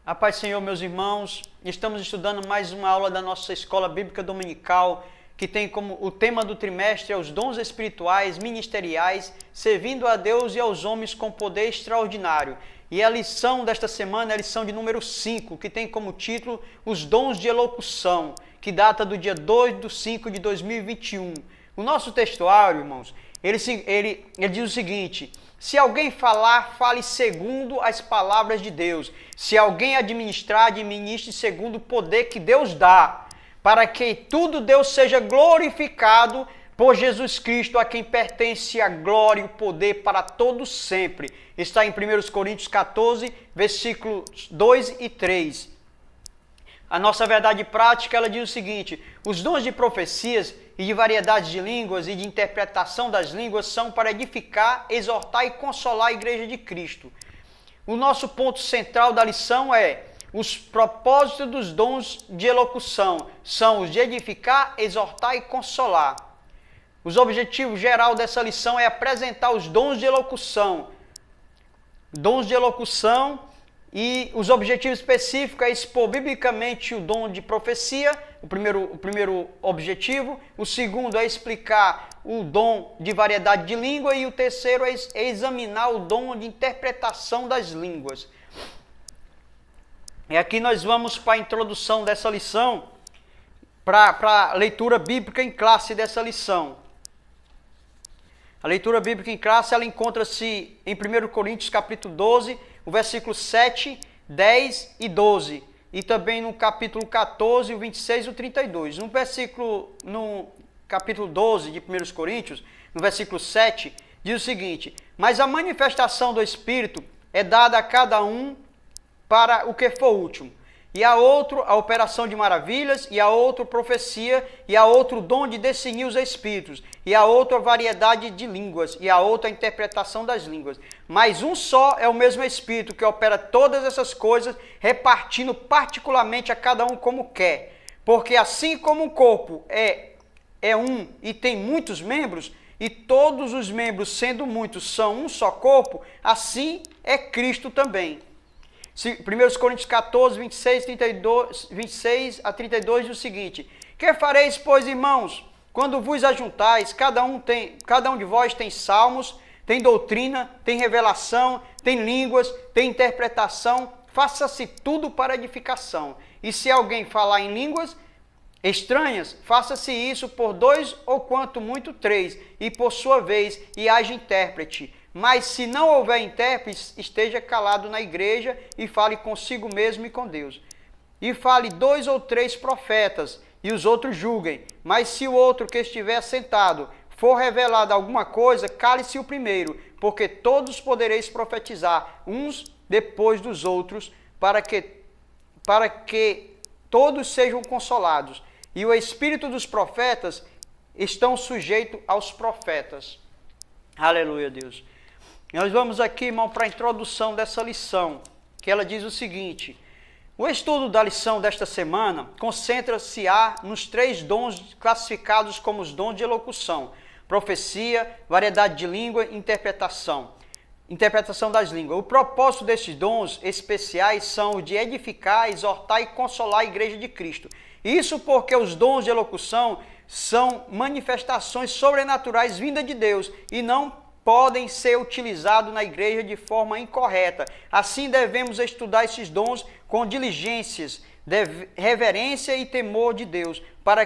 A paz do Senhor, meus irmãos, estamos estudando mais uma aula da nossa Escola Bíblica Dominical, que tem como o tema do trimestre os dons espirituais, ministeriais, servindo a Deus e aos homens com poder extraordinário. E a lição desta semana é a lição de número 5, que tem como título os dons de elocução, que data do dia 2/5/2021. O nosso textuário, irmãos, ele diz o seguinte: se alguém falar, fale segundo as palavras de Deus. Se alguém administrar, administre segundo o poder que Deus dá, para que tudo Deus seja glorificado por Jesus Cristo, a quem pertence a glória e o poder para todos sempre. Está em 1 Coríntios 14, versículos 2 e 3. A nossa verdade prática, ela diz o seguinte: os dons de profecias e de variedades de línguas e de interpretação das línguas são para edificar, exortar e consolar a igreja de Cristo. O nosso ponto central da lição é: os propósitos dos dons de elocução são os de edificar, exortar e consolar. Os objetivos geral dessa lição é apresentar os dons de elocução. Dons de elocução e os objetivos específicos é expor biblicamente o dom de profecia, o primeiro objetivo. O segundo é explicar o dom de variedade de língua e o terceiro é examinar o dom de interpretação das línguas. E aqui nós vamos para a introdução dessa lição, para a leitura bíblica em classe dessa lição. A leitura bíblica em classe, ela encontra-se em 1 Coríntios capítulo 12, o versículo 7, 10 e 12. E também no capítulo 14, o 26 e o 32. No capítulo 12 de 1 Coríntios, no versículo 7, diz o seguinte: mas a manifestação do Espírito é dada a cada um para o que for último. E a outro a operação de maravilhas, e a outro profecia, e a outro dom de discernir os espíritos, e a outra variedade de línguas, e a outra a interpretação das línguas. Mas um só é o mesmo Espírito que opera todas essas coisas, repartindo particularmente a cada um como quer. Porque assim como o corpo é um e tem muitos membros, e todos os membros, sendo muitos, são um só corpo, assim é Cristo também. 1 Coríntios 14, 26 a 32 diz o seguinte: que fareis, pois, irmãos, quando vos ajuntais, cada um de vós tem salmos, tem doutrina, tem revelação, tem línguas, tem interpretação, faça-se tudo para edificação. E se alguém falar em línguas estranhas, faça-se isso por 2 ou quanto muito 3, e por sua vez, e haja intérprete. Mas se não houver intérprete, esteja calado na igreja e fale consigo mesmo e com Deus. E fale 2 ou 3 profetas, e os outros julguem. Mas se o outro que estiver sentado for revelado alguma coisa, cale-se o primeiro, porque todos podereis profetizar, uns depois dos outros, para que todos sejam consolados. E o espírito dos profetas estão sujeitos aos profetas. Aleluia, Deus. Nós vamos aqui, irmão, para a introdução dessa lição, que ela diz o seguinte: o estudo da lição desta semana concentra-se nos 3 dons classificados como os dons de elocução: profecia, variedade de língua e interpretação das línguas. O propósito desses dons especiais são o de edificar, exortar e consolar a igreja de Cristo. Isso porque os dons de elocução são manifestações sobrenaturais vindas de Deus e não podem ser utilizados na igreja de forma incorreta. Assim devemos estudar esses dons com diligências, reverência e temor de Deus, para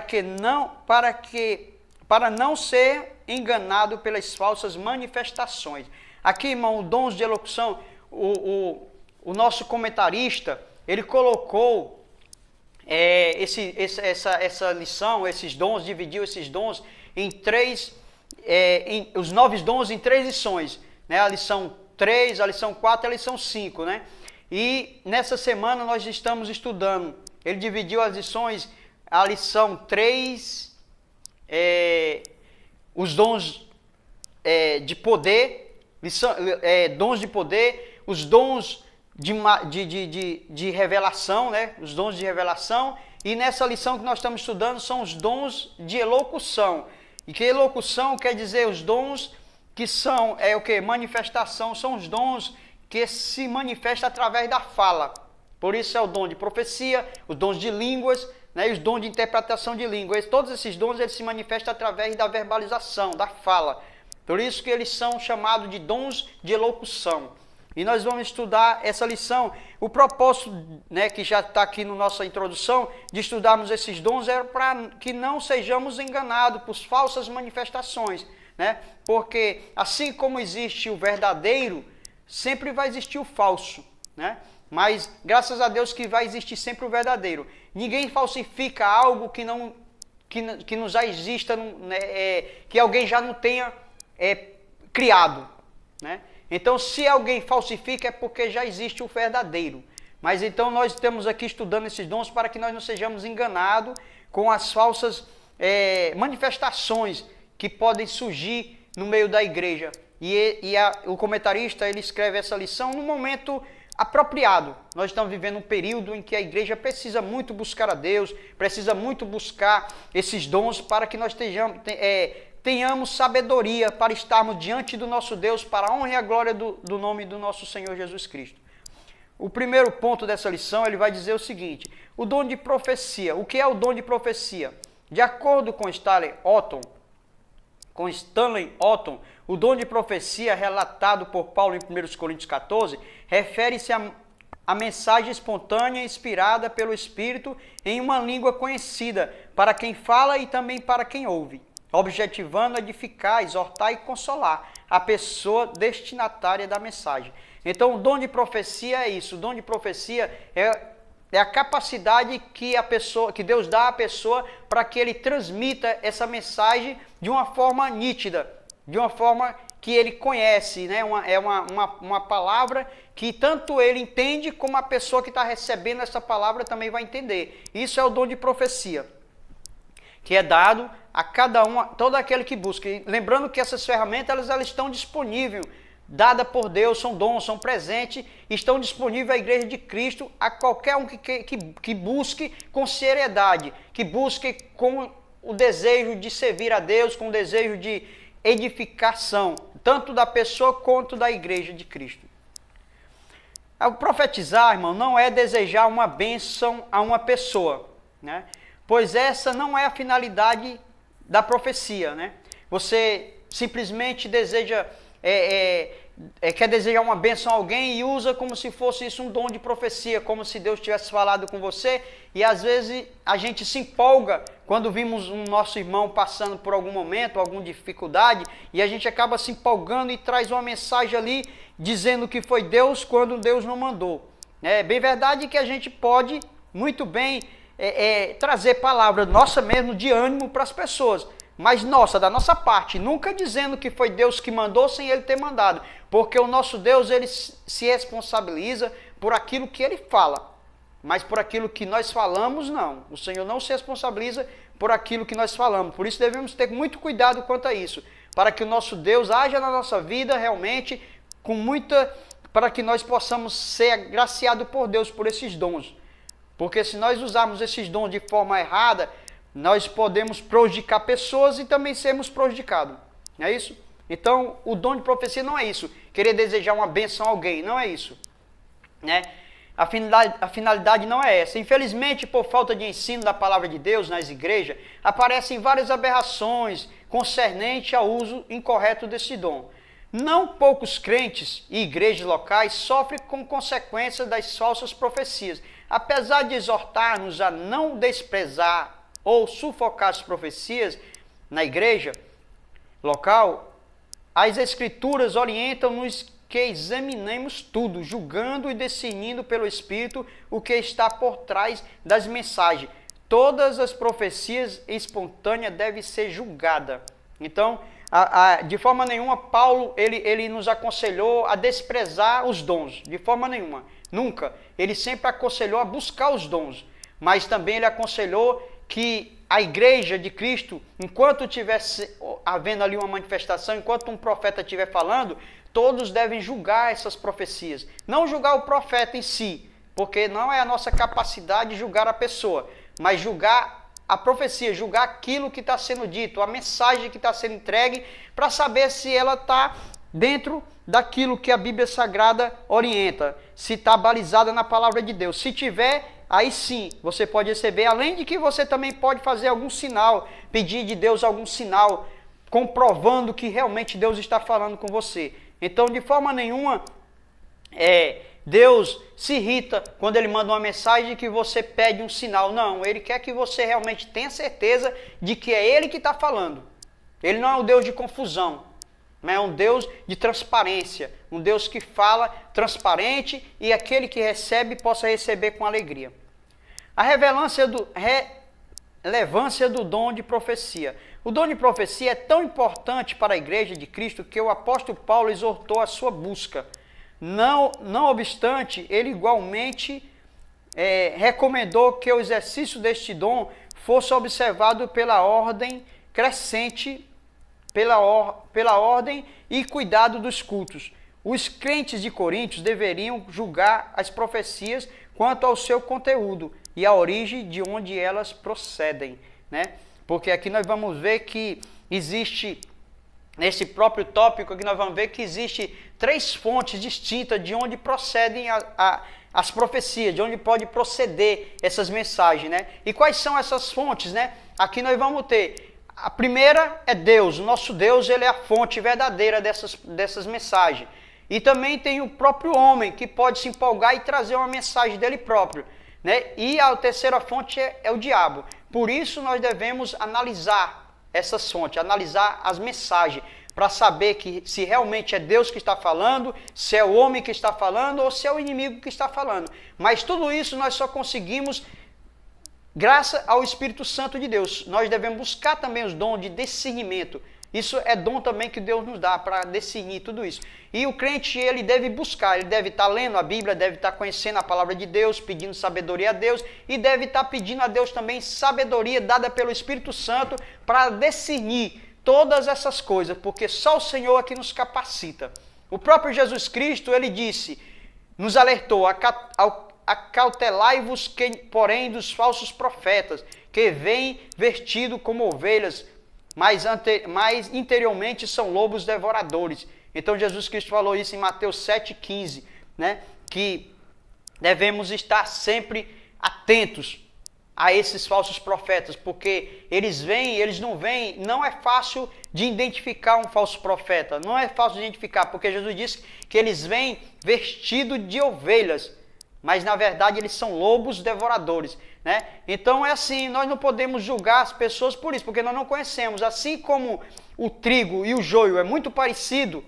não ser enganado pelas falsas manifestações. Aqui, irmão, dons de elocução, o nosso comentarista, ele colocou essa lição, esses dons, dividiu esses dons em 3, os 9 dons em 3 lições, né? A lição 3, a lição 4 e a lição 5, né? E nessa semana nós estamos estudando, ele dividiu as lições, a lição 3, os dons de poder, dons de poder, os dons de revelação, né? Os dons de revelação, e nessa lição que nós estamos estudando são os dons de elocução. E que elocução quer dizer os dons que são, manifestação, são os dons que se manifestam através da fala. Por isso é o dom de profecia, os dons de línguas, né, e os dons de interpretação de línguas. Todos esses dons eles se manifestam através da verbalização, da fala. Por isso que eles são chamados de dons de elocução. E nós vamos estudar essa lição. O propósito, né, que já está aqui na nossa introdução, de estudarmos esses dons é para que não sejamos enganados por falsas manifestações, né? Porque assim como existe o verdadeiro, sempre vai existir o falso, né? Mas graças a Deus que vai existir sempre o verdadeiro. Ninguém falsifica algo que não já exista, né, que alguém já não tenha criado, né? Então, se alguém falsifica, é porque já existe o verdadeiro. Mas então nós estamos aqui estudando esses dons para que nós não sejamos enganados com as falsas manifestações que podem surgir no meio da igreja. O comentarista ele escreve essa lição no momento apropriado. Nós estamos vivendo um período em que a igreja precisa muito buscar a Deus, precisa muito buscar esses dons para que nós tenhamos sabedoria para estarmos diante do nosso Deus, para a honra e a glória do nome do nosso Senhor Jesus Cristo. O primeiro ponto dessa lição, ele vai dizer o seguinte: o dom de profecia. O que é o dom de profecia? De acordo com Stanley Orton, o dom de profecia relatado por Paulo em 1 Coríntios 14, refere-se a mensagem espontânea inspirada pelo Espírito em uma língua conhecida, para quem fala e também para quem ouve, objetivando edificar, exortar e consolar a pessoa destinatária da mensagem. Então, o dom de profecia é isso. O dom de profecia é a capacidade que Deus dá à pessoa para que ele transmita essa mensagem de uma forma nítida, de uma forma que ele conhece, né? É uma palavra que tanto ele entende como a pessoa que está recebendo essa palavra também vai entender. Isso é o dom de profecia, que é dado a cada um, todo aquele que busca. E lembrando que essas ferramentas elas estão disponíveis, dadas por Deus, são dons, são presentes, estão disponíveis à Igreja de Cristo, a qualquer um que busque com seriedade, que busque com o desejo de servir a Deus, com o desejo de edificação, tanto da pessoa quanto da Igreja de Cristo. O profetizar, irmão, não é desejar uma bênção a uma pessoa, né? Pois essa não é a finalidade da profecia, né? Você simplesmente deseja, quer desejar uma bênção a alguém e usa como se fosse isso um dom de profecia, como se Deus tivesse falado com você, e às vezes a gente se empolga quando vimos um nosso irmão passando por algum momento, alguma dificuldade, e a gente acaba se empolgando e traz uma mensagem ali dizendo que foi Deus quando Deus não mandou. É bem verdade que a gente pode muito bem trazer palavra nossa mesmo de ânimo para as pessoas, mas da nossa parte, nunca dizendo que foi Deus que mandou sem Ele ter mandado, porque o nosso Deus ele se responsabiliza por aquilo que Ele fala, mas por aquilo que nós falamos não. O Senhor não se responsabiliza por aquilo que nós falamos, por isso devemos ter muito cuidado quanto a isso, para que o nosso Deus haja na nossa vida realmente para que nós possamos ser agraciados por Deus por esses dons. Porque se nós usarmos esses dons de forma errada, nós podemos prejudicar pessoas e também sermos prejudicados. Não é isso? Então, o dom de profecia não é isso. Querer desejar uma bênção a alguém, não é isso. Né? A finalidade não é essa. Infelizmente, por falta de ensino da palavra de Deus nas igrejas, aparecem várias aberrações concernentes ao uso incorreto desse dom. Não poucos crentes e igrejas locais sofrem com consequências das falsas profecias. Apesar de exortar-nos a não desprezar ou sufocar as profecias na igreja local, as Escrituras orientam-nos que examinemos tudo, julgando e discernindo pelo Espírito o que está por trás das mensagens. Todas as profecias espontâneas devem ser julgadas. Então, de forma nenhuma, Paulo ele nos aconselhou a desprezar os dons, de forma nenhuma, nunca. Ele sempre aconselhou a buscar os dons, mas também ele aconselhou que a igreja de Cristo, enquanto tivesse havendo ali uma manifestação, enquanto um profeta estiver falando, todos devem julgar essas profecias. Não julgar o profeta em si, porque não é a nossa capacidade de julgar a pessoa, mas julgar a profecia, julgar aquilo que está sendo dito, a mensagem que está sendo entregue, para saber se ela está dentro daquilo que a Bíblia Sagrada orienta, se está balizada na palavra de Deus. Se tiver, aí sim, você pode receber, além de que você também pode fazer algum sinal, pedir de Deus algum sinal, comprovando que realmente Deus está falando com você. Então, de forma nenhuma, Deus se irrita quando Ele manda uma mensagem que você pede um sinal. Não, Ele quer que você realmente tenha certeza de que é Ele que está falando. Ele não é um Deus de confusão, mas é um Deus de transparência, um Deus que fala transparente e aquele que recebe possa receber com alegria. A relevância do dom de profecia. O dom de profecia é tão importante para a igreja de Cristo que o apóstolo Paulo exortou a sua busca. Não obstante, ele igualmente recomendou que o exercício deste dom fosse observado pela ordem crescente, pela ordem e cuidado dos cultos. Os crentes de Coríntios deveriam julgar as profecias quanto ao seu conteúdo e a origem de onde elas procedem, né? Porque aqui nós vamos ver que existe, nesse próprio tópico aqui nós vamos ver que existe 3 fontes distintas de onde procedem as profecias, de onde pode proceder essas mensagens, né? E quais são essas fontes, né? Aqui nós vamos ter, a primeira é Deus, o nosso Deus, ele é a fonte verdadeira dessas mensagens. E também tem o próprio homem, que pode se empolgar e trazer uma mensagem dele próprio, né? E a terceira fonte é o diabo. Por isso nós devemos analisar essas fontes, analisar as mensagens, para saber que se realmente é Deus que está falando, se é o homem que está falando ou se é o inimigo que está falando. Mas tudo isso nós só conseguimos graças ao Espírito Santo de Deus. Nós devemos buscar também os dons de discernimento. Isso é dom também que Deus nos dá para discernir tudo isso. E o crente, ele deve buscar, ele deve estar lendo a Bíblia, deve estar conhecendo a palavra de Deus, pedindo sabedoria a Deus e deve estar pedindo a Deus também sabedoria dada pelo Espírito Santo para discernir todas essas coisas, porque só o Senhor aqui nos capacita. O próprio Jesus Cristo, ele disse, nos alertou, acautelai-vos, porém, dos falsos profetas, que vêm vestidos como ovelhas, mas interiormente são lobos devoradores. Então Jesus Cristo falou isso em Mateus 7,15, né? Que devemos estar sempre atentos a esses falsos profetas, porque eles vêm, eles não vêm, não é fácil de identificar um falso profeta, não é fácil de identificar, porque Jesus disse que eles vêm vestidos de ovelhas, mas na verdade eles são lobos devoradores, né? Então é assim, nós não podemos julgar as pessoas por isso, porque nós não conhecemos, assim como o trigo e o joio é muito parecido,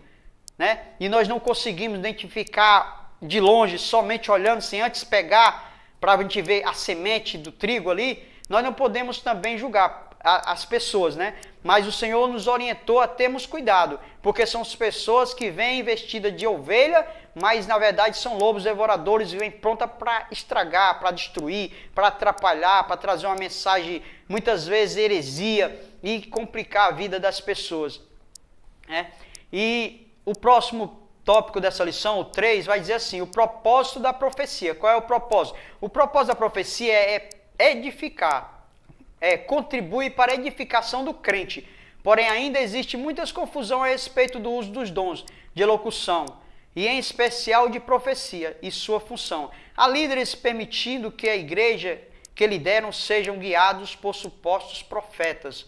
né? E nós não conseguimos identificar de longe, somente olhando, sem antes pegar, para a gente ver a semente do trigo ali, nós não podemos também julgar as pessoas, né? Mas o Senhor nos orientou a termos cuidado, porque são as pessoas que vêm vestidas de ovelha, mas na verdade são lobos devoradores e vêm pronta para estragar, para destruir, para atrapalhar, para trazer uma mensagem, muitas vezes heresia e complicar a vida das pessoas, né? E o próximo tópico dessa lição, o 3, vai dizer assim, o propósito da profecia. Qual é o propósito? O propósito da profecia é edificar, contribui para a edificação do crente. Porém, ainda existe muitas confusão a respeito do uso dos dons de elocução, e em especial de profecia e sua função. Há líderes permitindo que a igreja que lideram sejam guiados por supostos profetas,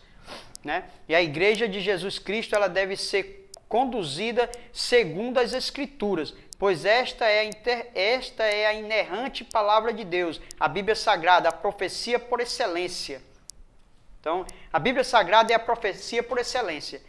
né? E a igreja de Jesus Cristo, ela deve ser conduzida segundo as Escrituras, pois esta é a inerrante palavra de Deus, a Bíblia Sagrada, a profecia por excelência. Então, a Bíblia Sagrada é a profecia por excelência.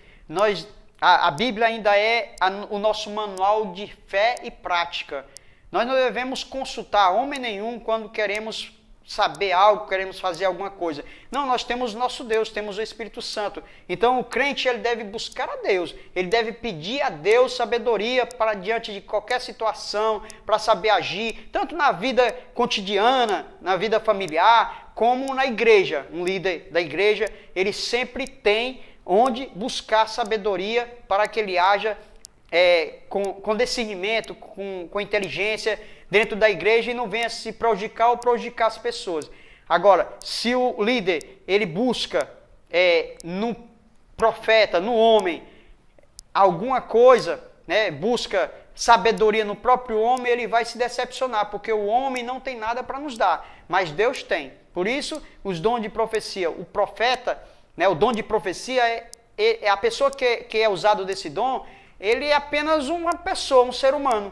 A Bíblia ainda é o nosso manual de fé e prática. Nós não devemos consultar homem nenhum quando queremos saber algo, queremos fazer alguma coisa. Não, nós temos o nosso Deus, temos o Espírito Santo. Então o crente, ele deve buscar a Deus, ele deve pedir a Deus sabedoria para diante de qualquer situação, para saber agir, tanto na vida cotidiana, na vida familiar, como na igreja. Um líder da igreja, ele sempre tem onde buscar sabedoria para que ele haja com discernimento, com inteligência dentro da igreja e não venha se prejudicar ou prejudicar as pessoas. Agora, se o líder, ele busca no profeta, no homem, alguma coisa né, busca sabedoria no próprio homem, ele vai se decepcionar, porque o homem não tem nada para nos dar, mas Deus tem. Por isso, os dons de profecia, o profeta, né, o dom de profecia é a pessoa que é usado desse dom, ele é apenas uma pessoa, um ser humano,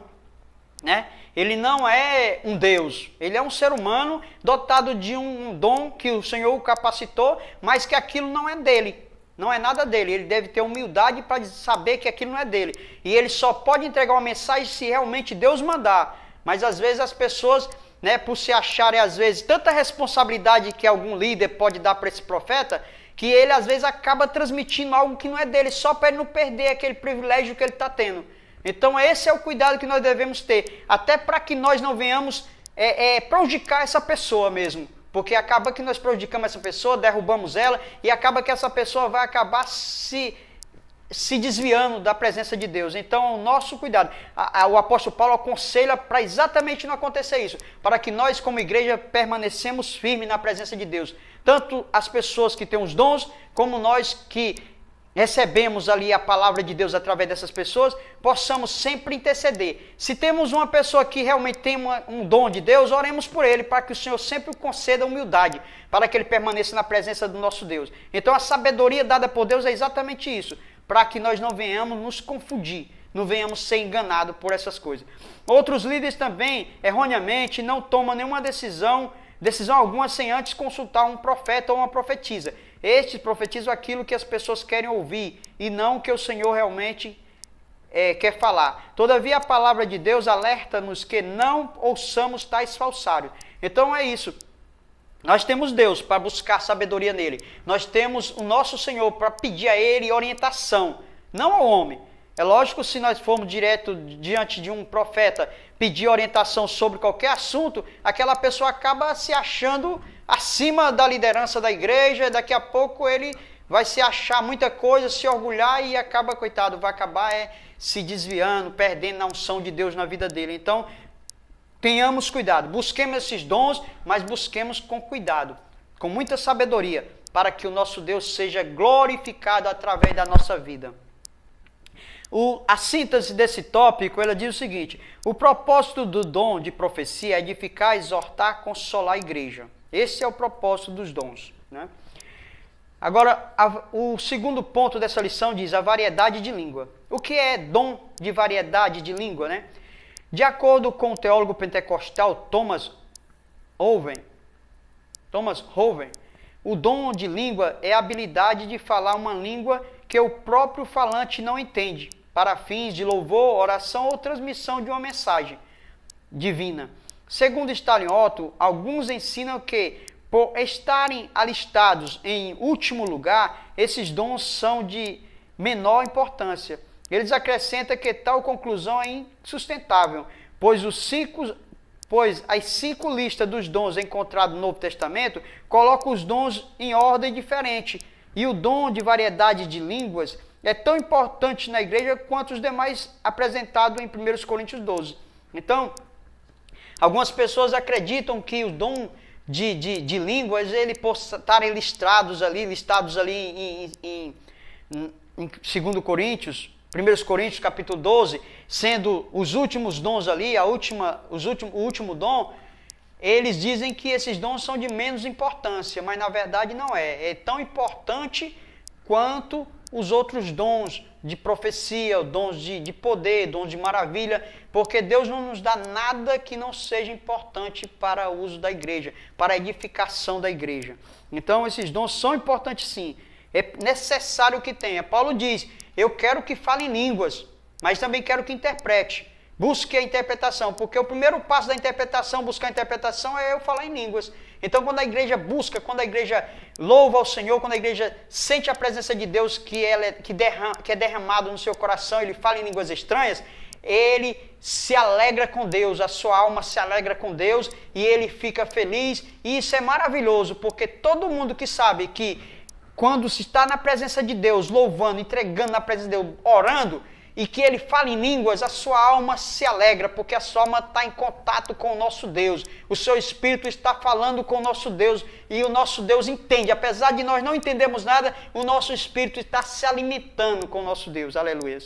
né? Ele não é um Deus, ele é um ser humano dotado de um dom que o Senhor o capacitou, mas que aquilo não é dele, não é nada dele. Ele deve ter humildade para saber que aquilo não é dele. E ele só pode entregar uma mensagem se realmente Deus mandar. Mas às vezes as pessoas, né, por se acharem às vezes tanta responsabilidade que algum líder pode dar para esse profeta, que ele às vezes acaba transmitindo algo que não é dele, só para ele não perder aquele privilégio que ele está tendo. Então esse é o cuidado que nós devemos ter, até para que nós não venhamos prejudicar essa pessoa mesmo, porque acaba que nós prejudicamos essa pessoa, derrubamos ela, e acaba que essa pessoa vai acabar se desviando da presença de Deus. Então o nosso cuidado, o apóstolo Paulo aconselha para exatamente não acontecer isso, para que nós como igreja permanecemos firmes na presença de Deus, tanto as pessoas que têm os dons, como nós que recebemos ali a palavra de Deus através dessas pessoas, possamos sempre interceder. Se temos uma pessoa que realmente tem um dom de Deus, oremos por ele, para que o Senhor sempre conceda humildade, para que ele permaneça na presença do nosso Deus. Então a sabedoria dada por Deus é exatamente isso, para que nós não venhamos nos confundir, não venhamos ser enganados por essas coisas. Outros líderes também, erroneamente, não tomam nenhuma decisão alguma sem antes consultar um profeta ou uma profetisa. Estes profetizam aquilo que as pessoas querem ouvir e não o que o Senhor realmente quer falar. Todavia a palavra de Deus alerta-nos que não ouçamos tais falsários. Então é isso. Nós temos Deus para buscar sabedoria nele. Nós temos o nosso Senhor para pedir a ele orientação, não ao homem. É lógico, se nós formos direto diante de um profeta pedir orientação sobre qualquer assunto, aquela pessoa acaba se achando acima da liderança da igreja, daqui a pouco ele vai se achar muita coisa, se orgulhar e acaba, coitado, vai acabar se desviando, perdendo a unção de Deus na vida dele. Então, tenhamos cuidado, busquemos esses dons, mas busquemos com cuidado, com muita sabedoria, para que o nosso Deus seja glorificado através da nossa vida. A síntese desse tópico, ela diz o seguinte: o propósito do dom de profecia é edificar, exortar, consolar a igreja. Esse é o propósito dos dons, né? Agora, o segundo ponto dessa lição diz a variedade de língua. O que é dom de variedade de língua, né? De acordo com o teólogo pentecostal Thomas Hoven, o dom de língua é a habilidade de falar uma língua que o próprio falante não entende, para fins de louvor, oração ou transmissão de uma mensagem divina. Segundo Stanley Otto, alguns ensinam que, por estarem alistados em último lugar, esses dons são de menor importância. Eles acrescentam que tal conclusão é insustentável, pois as 5 listas dos dons encontradas no Novo Testamento colocam os dons em ordem diferente, e o dom de variedade de línguas é tão importante na igreja quanto os demais apresentados em 1 Coríntios 12. Então, algumas pessoas acreditam que o dom de línguas, ele por estarem listados ali em 2 Coríntios, 1 Coríntios capítulo 12, sendo os últimos dons ali, o último dom, eles dizem que esses dons são de menos importância, mas na verdade não é. É tão importante quanto os outros dons de profecia, dons de poder, dons de maravilha, porque Deus não nos dá nada que não seja importante para o uso da igreja, para a edificação da igreja. Então esses dons são importantes sim, é necessário que tenha. Paulo diz, eu quero que fale em línguas, mas também quero que interprete. Busque a interpretação, porque o primeiro passo da interpretação, buscar a interpretação, é eu falar em línguas. Então, quando a igreja busca, quando a igreja louva ao Senhor, quando a igreja sente a presença de Deus que é derramado no seu coração, ele fala em línguas estranhas, ele se alegra com Deus, a sua alma se alegra com Deus e ele fica feliz. E isso é maravilhoso, porque todo mundo que sabe que quando se está na presença de Deus, louvando, entregando na presença de Deus, orando, e que ele fala em línguas, a sua alma se alegra, porque a sua alma está em contato com o nosso Deus. O seu espírito está falando com o nosso Deus e o nosso Deus entende. Apesar de nós não entendermos nada, o nosso espírito está se alimentando com o nosso Deus. Aleluia.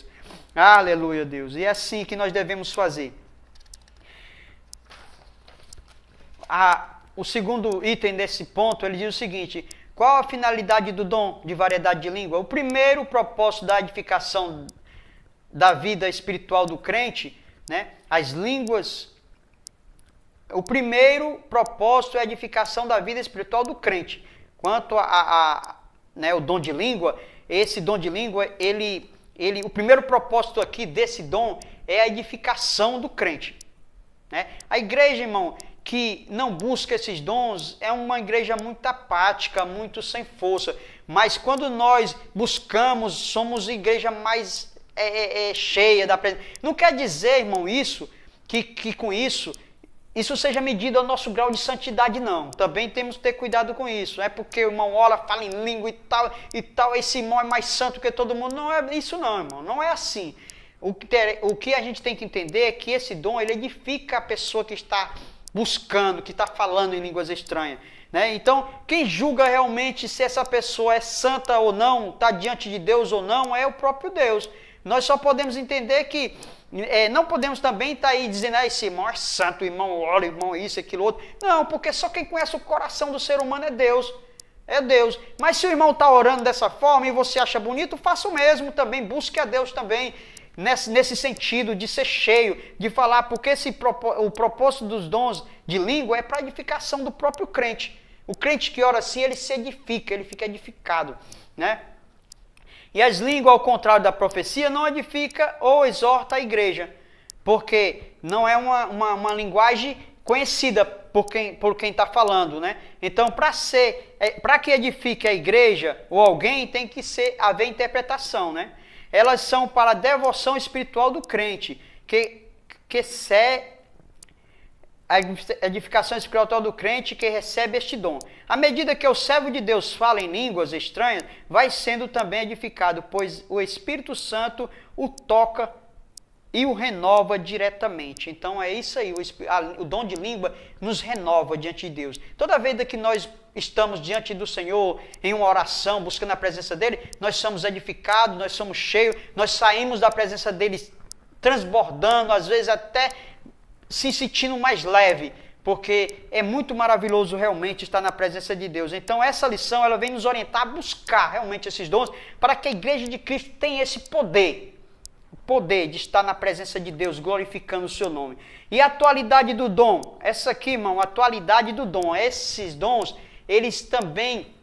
Aleluia, Deus. E é assim que nós devemos fazer. O segundo item desse ponto, ele diz o seguinte: qual a finalidade do dom de variedade de língua? O primeiro propósito da edificação da vida espiritual do crente, né? As línguas. O primeiro propósito é a edificação da vida espiritual do crente. Quanto né, o dom de língua, esse dom de língua, o primeiro propósito aqui desse dom é a edificação do crente. Né? A igreja, irmão, que não busca esses dons é uma igreja muito apática, muito sem força. Mas quando nós buscamos, somos igreja mais cheia da presença. Não quer dizer, irmão, isso que com isso seja medido ao nosso grau de santidade, não. Também temos que ter cuidado com isso. Não é porque o irmão ora, fala em língua e tal, esse irmão é mais santo que todo mundo. Não é isso não, irmão. Não é assim. O que a gente tem que entender é que esse dom, ele edifica a pessoa que está buscando, que está falando em línguas estranhas. Né? Então, quem julga realmente se essa pessoa é santa ou não, está diante de Deus ou não, é o próprio Deus. Nós só podemos entender que não podemos também estar aí dizendo, esse irmão é santo, irmão ora, irmão isso, aquilo, outro. Não, porque só quem conhece o coração do ser humano é Deus. É Deus. Mas se o irmão está orando dessa forma e você acha bonito, faça o mesmo também, busque a Deus também. Nesse sentido de ser cheio, de falar, porque o propósito dos dons de língua é para edificação do próprio crente. O crente que ora assim, ele se edifica, ele fica edificado, né? E as línguas, ao contrário da profecia, não edifica ou exorta a igreja, porque não é uma linguagem conhecida por quem está falando, né? Então, para que edifique a igreja ou alguém, tem que haver interpretação, né? Elas são para a devoção espiritual do crente, a edificação espiritual do crente que recebe este dom. À medida que o servo de Deus fala em línguas estranhas, vai sendo também edificado, pois o Espírito Santo o toca e o renova diretamente. Então é isso aí, o dom de língua nos renova diante de Deus. Toda vez que nós estamos diante do Senhor, em uma oração, buscando a presença dEle, nós somos edificados, nós somos cheios, nós saímos da presença dEle transbordando, às vezes até se sentindo mais leve, porque é muito maravilhoso realmente estar na presença de Deus. Então essa lição, ela vem nos orientar a buscar realmente esses dons, para que a igreja de Cristo tenha esse poder de estar na presença de Deus, glorificando o seu nome. E a atualidade do dom, essa aqui, irmão, a atualidade do dom, esses dons, eles também,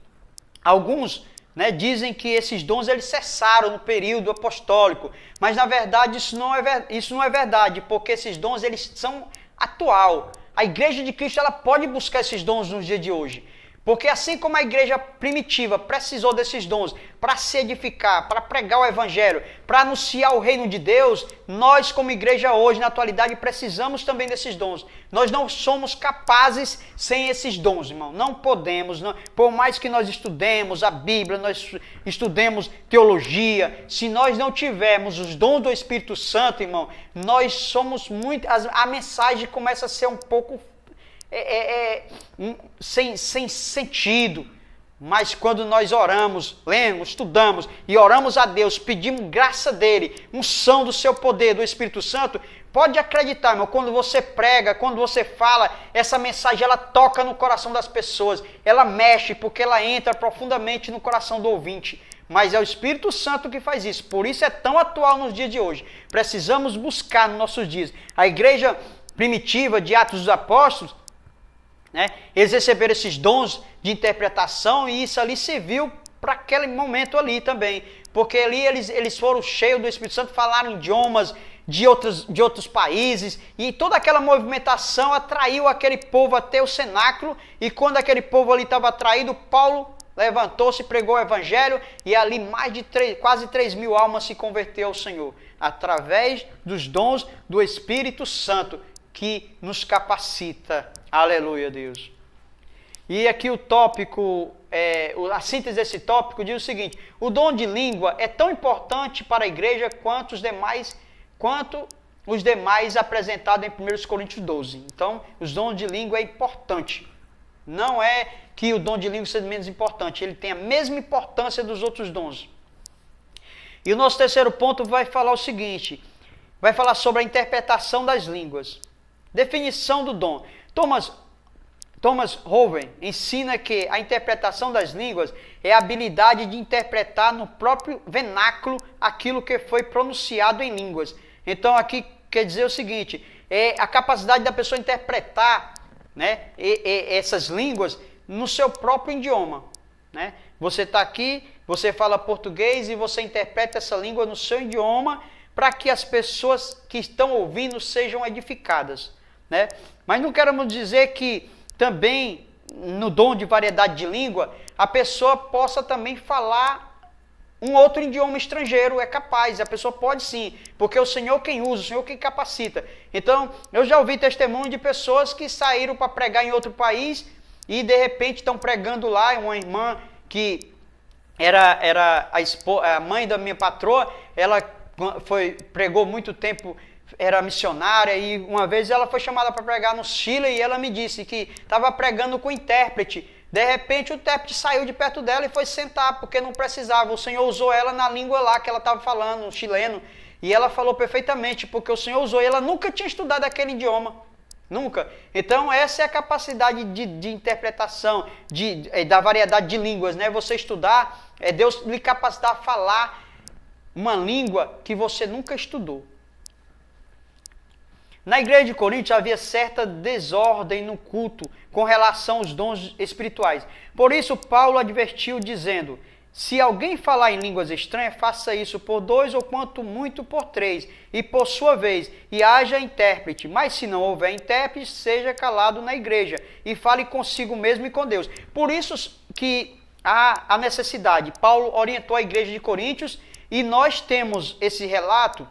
alguns, né, dizem que esses dons eles cessaram no período apostólico, mas na verdade isso não é verdade, porque esses dons eles são atual. A igreja de Cristo ela pode buscar esses dons nos dias de hoje. Porque assim como a igreja primitiva precisou desses dons para se edificar, para pregar o evangelho, para anunciar o reino de Deus, nós como igreja hoje, na atualidade, precisamos também desses dons. Nós não somos capazes sem esses dons, irmão. Não podemos, não. Por mais que nós estudemos a Bíblia, nós estudemos teologia, se nós não tivermos os dons do Espírito Santo, irmão, nós somos muito... A mensagem começa a ser um pouco... sem sentido. Mas quando nós oramos, lemos, estudamos e oramos a Deus, pedimos graça dele, unção do seu poder, do Espírito Santo, pode acreditar, irmão, quando você prega, quando você fala, essa mensagem ela toca no coração das pessoas, ela mexe porque ela entra profundamente no coração do ouvinte. Mas é o Espírito Santo que faz isso, por isso é tão atual nos dias de hoje. Precisamos buscar nos nossos dias. A igreja primitiva de Atos dos Apóstolos, né, eles receberam esses dons de interpretação e isso ali serviu para aquele momento ali também. Porque ali eles foram cheios do Espírito Santo, falaram idiomas de outros países e toda aquela movimentação atraiu aquele povo até o cenáculo. E quando aquele povo ali estava atraído, Paulo levantou-se, pregou o evangelho e ali quase 3.000 almas se converteram ao Senhor. Através dos dons do Espírito Santo que nos capacita. Aleluia, Deus. E aqui o tópico, a síntese desse tópico diz o seguinte: o dom de língua é tão importante para a igreja quanto os demais apresentados em 1 Coríntios 12. Então, os dons de língua é importante. Não é que o dom de língua seja menos importante, ele tem a mesma importância dos outros dons. E o nosso terceiro ponto vai falar o seguinte, vai falar sobre a interpretação das línguas. Definição do dom. Thomas Hoven ensina que a interpretação das línguas é a habilidade de interpretar no próprio vernáculo aquilo que foi pronunciado em línguas. Então aqui quer dizer o seguinte, é a capacidade da pessoa interpretar, né, essas línguas no seu próprio idioma, né? Você está aqui, você fala português e você interpreta essa língua no seu idioma para que as pessoas que estão ouvindo sejam edificadas, né? Mas não queremos dizer que também no dom de variedade de língua a pessoa possa também falar um outro idioma estrangeiro. É capaz, a pessoa pode sim, porque é o Senhor quem usa, o Senhor quem capacita. Então, eu já ouvi testemunho de pessoas que saíram para pregar em outro país e de repente estão pregando lá. Uma irmã que era a mãe da minha patroa, ela pregou muito tempo, era missionária, e uma vez ela foi chamada para pregar no Chile e ela me disse que estava pregando com intérprete. De repente o intérprete saiu de perto dela e foi sentar, porque não precisava. O Senhor usou ela na língua lá que ela estava falando, chileno, e ela falou perfeitamente, porque o Senhor usou, e ela nunca tinha estudado aquele idioma. Nunca. Então essa é a capacidade de interpretação, da variedade de línguas, né? Você estudar, Deus lhe capacitar a falar uma língua que você nunca estudou. Na igreja de Corinto havia certa desordem no culto com relação aos dons espirituais. Por isso Paulo advertiu dizendo, se alguém falar em línguas estranhas, faça isso por 2 ou quanto muito por 3, e por sua vez, e haja intérprete. Mas se não houver intérprete, seja calado na igreja, e fale consigo mesmo e com Deus. Por isso que há a necessidade. Paulo orientou a igreja de Coríntios, e nós temos esse relato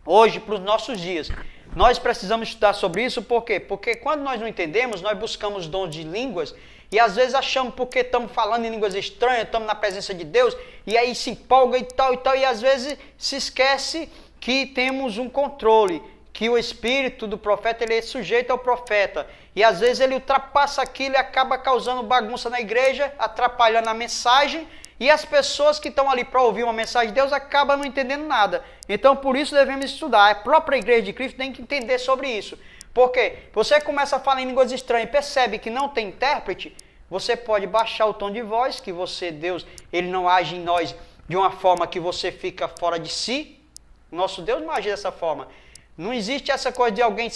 hoje para os nossos dias. Nós precisamos estudar sobre isso, por quê? Porque quando nós não entendemos, nós buscamos dons de línguas e às vezes achamos porque estamos falando em línguas estranhas, estamos na presença de Deus, e aí se empolga e tal, e às vezes se esquece que temos um controle, que o espírito do profeta ele é sujeito ao profeta, e às vezes ele ultrapassa aquilo e acaba causando bagunça na igreja, atrapalhando a mensagem, e as pessoas que estão ali para ouvir uma mensagem de Deus acabam não entendendo nada. Então, por isso devemos estudar. A própria igreja de Cristo tem que entender sobre isso. Porque você começa a falar em línguas estranhas e percebe que não tem intérprete, você pode baixar o tom de voz, que Deus, ele não age em nós de uma forma que você fica fora de si. Nosso Deus não age dessa forma. Não existe essa coisa de alguém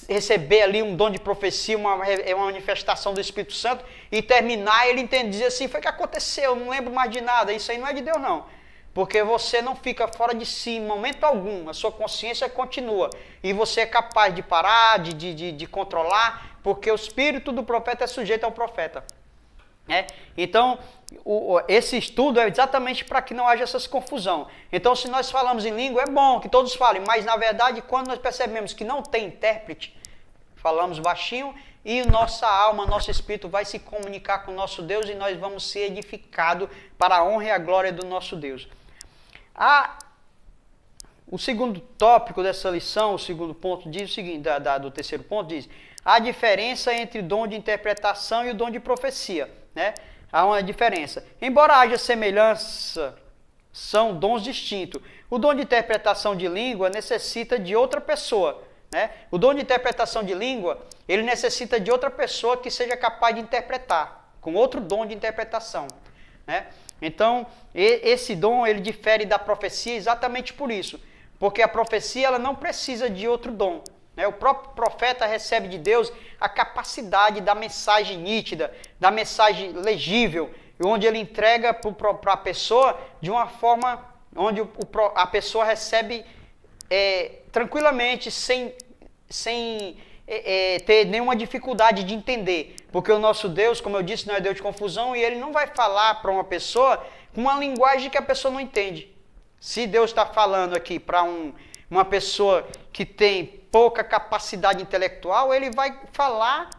receber ali um dom de profecia, uma manifestação do Espírito Santo e terminar ele dizer assim, foi o que aconteceu, não lembro mais de nada. Isso aí não é de Deus não, porque você não fica fora de si em momento algum, a sua consciência continua e você é capaz de parar, de controlar, porque o espírito do profeta é sujeito ao profeta. Então, esse estudo é exatamente para que não haja essas confusão. Então, se nós falamos em língua, é bom que todos falem, mas na verdade, quando nós percebemos que não tem intérprete, falamos baixinho e nossa alma, nosso espírito vai se comunicar com o nosso Deus e nós vamos ser edificados para a honra e a glória do nosso Deus. O segundo tópico dessa lição, o segundo ponto diz o seguinte, do terceiro ponto diz, a diferença entre o dom de interpretação e o dom de profecia, né? Há uma diferença. Embora haja semelhança, são dons distintos. O dom de interpretação de língua necessita de outra pessoa, né? O dom de interpretação de língua, ele necessita de outra pessoa que seja capaz de interpretar, com outro dom de interpretação, né? Então, esse dom, ele difere da profecia exatamente por isso, porque a profecia, ela não precisa de outro dom. O próprio profeta recebe de Deus a capacidade da mensagem nítida, da mensagem legível, onde ele entrega para a pessoa de uma forma onde a pessoa recebe tranquilamente, sem ter nenhuma dificuldade de entender. Porque o nosso Deus, como eu disse, não é Deus de confusão e ele não vai falar para uma pessoa com uma linguagem que a pessoa não entende. Se Deus está falando aqui para uma pessoa que tem pouca capacidade intelectual, ele vai falar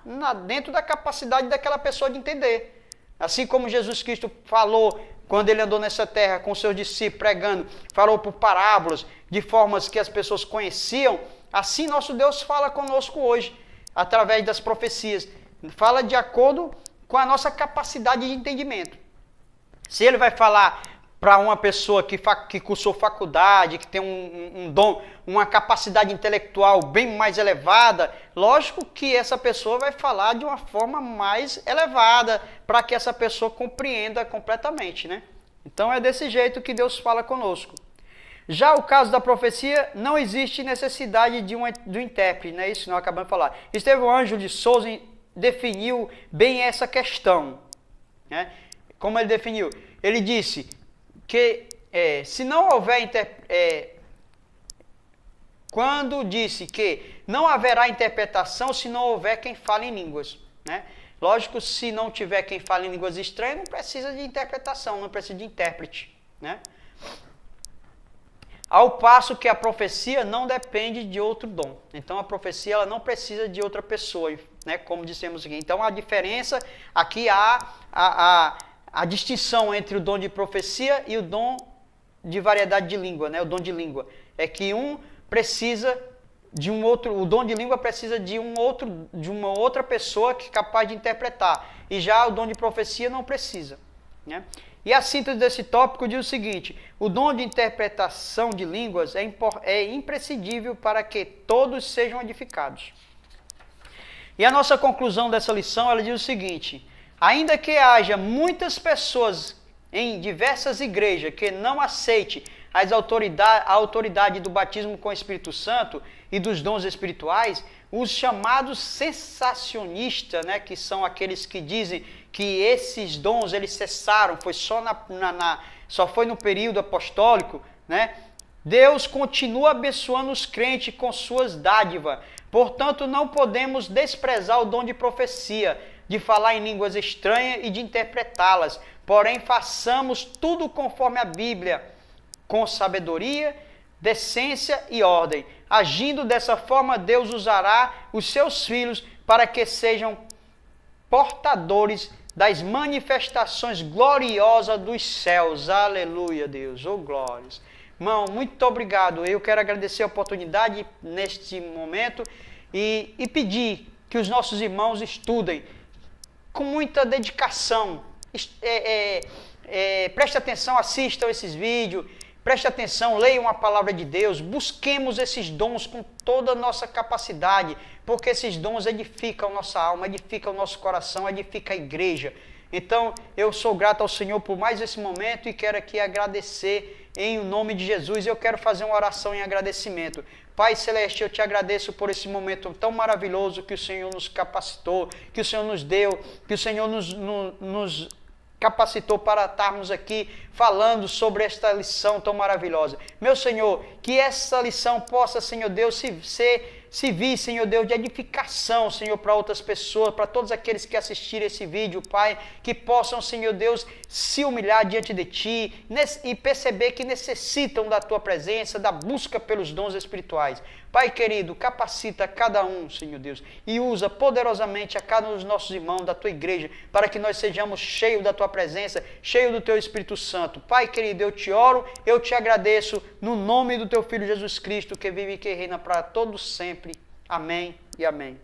dentro da capacidade daquela pessoa de entender. Assim como Jesus Cristo falou, quando ele andou nessa terra com seus discípulos pregando, falou por parábolas, de formas que as pessoas conheciam, assim nosso Deus fala conosco hoje, através das profecias. Fala de acordo com a nossa capacidade de entendimento. Se ele vai falar para uma pessoa que cursou faculdade, que tem um dom, uma capacidade intelectual bem mais elevada, lógico que essa pessoa vai falar de uma forma mais elevada para que essa pessoa compreenda completamente, né? Então é desse jeito que Deus fala conosco. Já o caso da profecia, não existe necessidade do intérprete, né? Isso nós acabamos de falar. Estevão Ângelo de Souza definiu bem essa questão, né? Como ele definiu? Ele disse que se não houver quando disse que não haverá interpretação se não houver quem fale em línguas, né? Lógico, se não tiver quem fale em línguas estranhas, não precisa de interpretação, não precisa de intérprete, né? Ao passo que a profecia não depende de outro dom. Então a profecia ela não precisa de outra pessoa, né? Como dissemos aqui. Então a diferença aqui há a distinção entre o dom de profecia e o dom de variedade de língua, né? O dom de língua. É que um precisa de um outro, o dom de língua precisa de uma outra pessoa que é capaz de interpretar. E já o dom de profecia não precisa, né? E a síntese desse tópico diz o seguinte: o dom de interpretação de línguas é imprescindível para que todos sejam edificados. E a nossa conclusão dessa lição, ela diz o seguinte: ainda que haja muitas pessoas em diversas igrejas que não aceite a autoridade do batismo com o Espírito Santo e dos dons espirituais, os chamados sensacionistas, né, que são aqueles que dizem que esses dons eles cessaram, foi só foi no período apostólico, né? Deus continua abençoando os crentes com suas dádivas. Portanto, não podemos desprezar o dom de profecia, de falar em línguas estranhas e de interpretá-las. Porém, façamos tudo conforme a Bíblia, com sabedoria, decência e ordem. Agindo dessa forma, Deus usará os seus filhos para que sejam portadores das manifestações gloriosas dos céus. Aleluia, Deus. Oh, glórias. Irmão, muito obrigado. Eu quero agradecer a oportunidade neste momento e pedir que os nossos irmãos estudem com muita dedicação. Preste atenção, assistam esses vídeos. Preste atenção, leiam a palavra de Deus, busquemos esses dons com toda a nossa capacidade, porque esses dons edificam nossa alma, edificam o nosso coração, edificam a igreja. Então, eu sou grato ao Senhor por mais esse momento e quero aqui agradecer em nome de Jesus. Eu quero fazer uma oração em agradecimento. Pai Celeste, eu te agradeço por esse momento tão maravilhoso que o Senhor nos capacitou, que o Senhor nos deu, que o Senhor nos capacitou para estarmos aqui falando sobre esta lição tão maravilhosa. Meu Senhor, que essa lição possa, Senhor Deus, se vir, Senhor Deus, de edificação, Senhor, para outras pessoas, para todos aqueles que assistirem esse vídeo, Pai, que possam, Senhor Deus, se humilhar diante de Ti e perceber que necessitam da Tua presença, da busca pelos dons espirituais. Pai querido, capacita cada um, Senhor Deus, e usa poderosamente a cada um dos nossos irmãos da Tua igreja, para que nós sejamos cheios da Tua presença, cheios do Teu Espírito Santo. Pai querido, eu te oro, eu te agradeço, no nome do Teu Filho Jesus Cristo, que vive e que reina para todos sempre. Amém e amém.